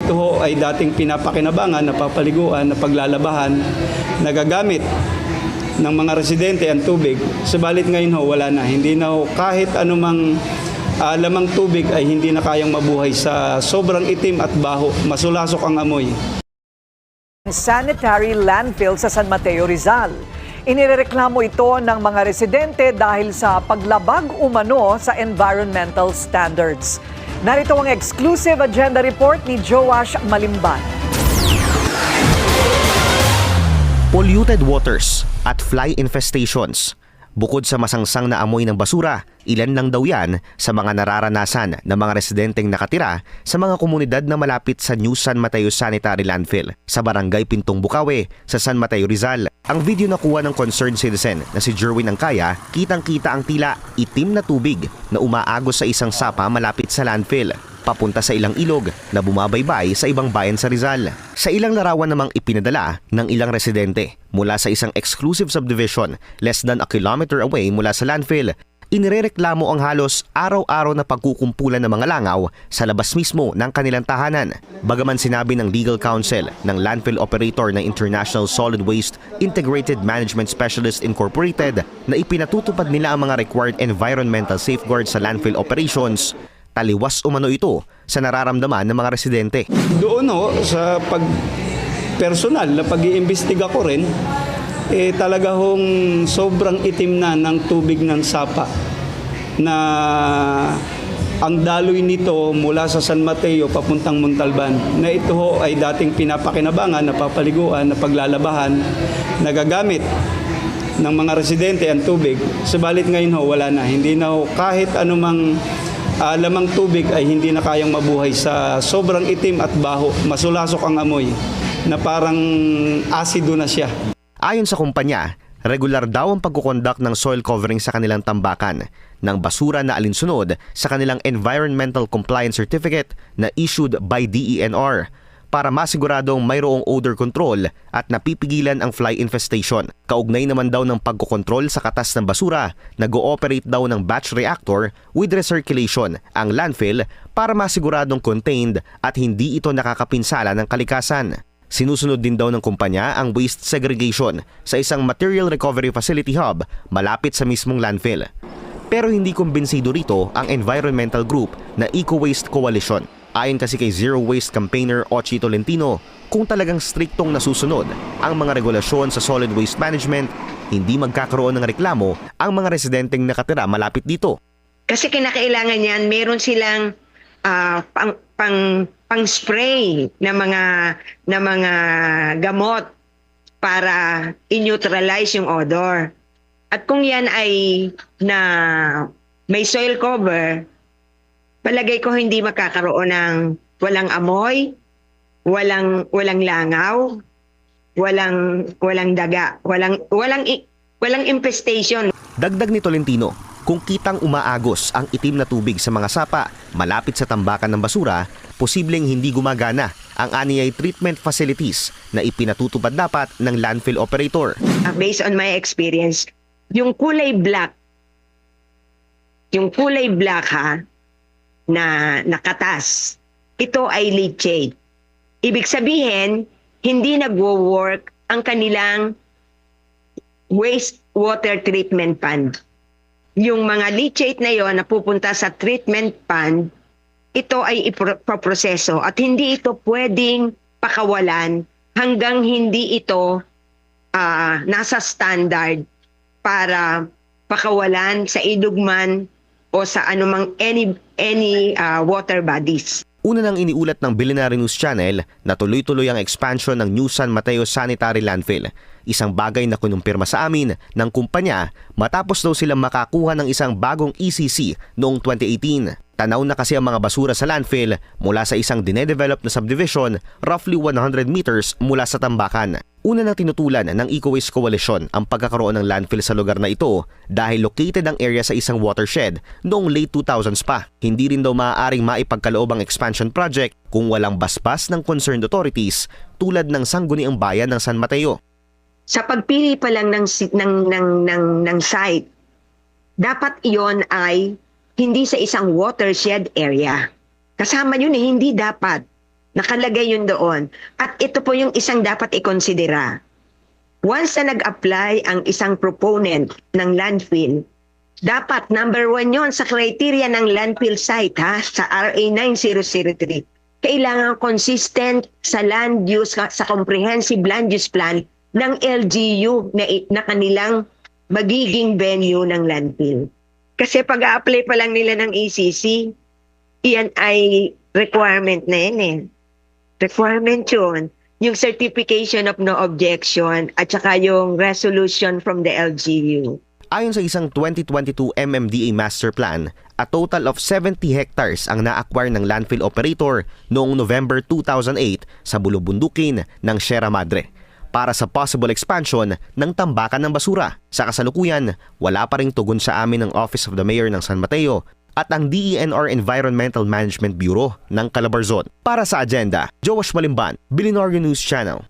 ito ho ay dating pinapakinabangan, napapaliguan, napaglalabahan, nagagamit ng mga residente ang tubig. Subalit ngayon ho, wala na. Hindi na ho kahit anumang lamang tubig ay hindi na kayang mabuhay sa sobrang itim at baho. Masulasok ang amoy. Sanitary landfill sa San Mateo, Rizal. Inireklamo ito ng mga residente dahil sa paglabag umano sa environmental standards. Narito ang exclusive agenda report ni Joash Malimban. Polluted waters at fly infestations. Bukod sa masangsang na amoy ng basura, ilan lang daw yan sa mga nararanasan ng mga residenteng nakatira sa mga komunidad na malapit sa New San Mateo Sanitary Landfill sa Barangay Pintong Bukawe sa San Mateo, Rizal. Ang video nakuha ng concerned citizen na si Jerwin Angkaya, kitang-kita ang tila itim na tubig na umaagos sa isang sapa malapit sa landfill, papunta sa ilang ilog na bumabaybay sa ibang bayan sa Rizal. Sa ilang larawan namang ipinadala ng ilang residente mula sa isang exclusive subdivision less than a kilometer away mula sa landfill, inirereklamo ang halos araw-araw na pagkukumpulan ng mga langaw sa labas mismo ng kanilang tahanan. Bagaman sinabi ng legal counsel ng landfill operator ng International Solid Waste Integrated Management Specialist Incorporated na ipinatutupad nila ang mga required environmental safeguards sa landfill operations, taliwas umano ito sa nararamdaman ng mga residente. Doon ho, sa personal na pag-iimbestiga ko rin, talaga hong sobrang itim na ng tubig ng sapa na ang daloy nito mula sa San Mateo papuntang Montalban, na ito ho ay dating pinapakinabangan, napapaliguan, napaglalabahan, nagagamit ng mga residente ang tubig. Subalit ngayon ho, wala na. Hindi na ho kahit anumang lamang tubig ay hindi na kayang mabuhay sa sobrang itim at baho. Masulasok ang amoy na parang asido na siya. Ayon sa kumpanya, regular daw ang pagkukonduct ng soil covering sa kanilang tambakan ng basura na alinsunod sa kanilang Environmental Compliance Certificate na issued by DENR para masiguradong mayroong odor control at napipigilan ang fly infestation. Kaugnay naman daw ng pagkukontrol sa katas ng basura, nag-ooperate daw ng batch reactor with recirculation ang landfill para masiguradong contained at hindi ito nakakapinsala ng kalikasan. Sinusunod din daw ng kumpanya ang waste segregation sa isang material recovery facility hub malapit sa mismong landfill. Pero hindi kumbinsido rito ang environmental group na Eco Waste Coalition. Ayon kasi kay Zero Waste campaigner Ochi Tolentino, kung talagang striktong nasusunod ang mga regulasyon sa solid waste management, hindi magkakaroon ng reklamo ang mga residenteng nakatira malapit dito. Kasi kinakailangan yan, meron silang pang-spray na mga gamot para i-neutralize yung odor. At kung yan ay na may soil cover, palagay ko hindi makakaroon ng walang amoy, walang langaw, walang daga, walang infestation. Dagdag ni Tolentino, kung kitang umaagos ang itim na tubig sa mga sapa malapit sa tambakan ng basura, posibleng hindi gumagana ang aniyay treatment facilities na ipinatutupad dapat ng landfill operator. Based on my experience, yung kulay black ha, na nakatas, ito ay leachate. Ibig sabihin, hindi nagwo-work ang kanilang wastewater treatment pond. Yung mga leachate na yon na pupunta sa treatment pond, ito ay ipoproseso at hindi ito pwedeng pakawalan hanggang hindi ito nasa standard para pakawalan sa ilugman o sa anumang any water bodies. Una nang iniulat ng Billionaire News Channel na tuloy-tuloy ang expansion ng New San Mateo Sanitary Landfill. Isang bagay na kinumpirma sa amin ng kumpanya matapos daw silang makakuha ng isang bagong ECC noong 2018. Tanaw na kasi ang mga basura sa landfill mula sa isang dinedevelop na subdivision roughly 100 meters mula sa tambakan. Una nang tinutulan ng Eco Waste Coalition ang pagkakaroon ng landfill sa lugar na ito dahil located ang area sa isang watershed noong late 2000s pa. Hindi rin daw maaaring maipagkaloob ang expansion project kung walang basbas ng concerned authorities tulad ng Sangguniang Bayan ng San Mateo. Sa pagpili pa lang ng site, dapat iyon ay hindi sa isang watershed area. Kasama yun hindi dapat Nakalagay yun doon. At ito po yung isang dapat ikonsidera. Once na nag-apply ang isang proponent ng landfill, dapat number 1 yon sa criteria ng landfill site sa RA 9003. Kailangan consistent sa land use, sa comprehensive land use plan ng LGU na kanilang magiging venue ng landfill. Kasi pag-a-apply pa lang nila ng ECC, iyan ay requirement na yan eh. Requirement yun. Yung certification of no objection at saka yung resolution from the LGU. Ayon sa isang 2022 MMDA Master Plan, a total of 70 hectares ang na-acquire ng landfill operator noong November 2008 sa Bulubundukin ng Sierra Madre para sa possible expansion ng tambakan ng basura. Sa kasalukuyan, wala pa ring tugon sa amin ng Office of the Mayor ng San Mateo at ang DENR Environmental Management Bureau ng Calabarzon. Para sa Agenda, Joash Malimban, Billionaire News Channel.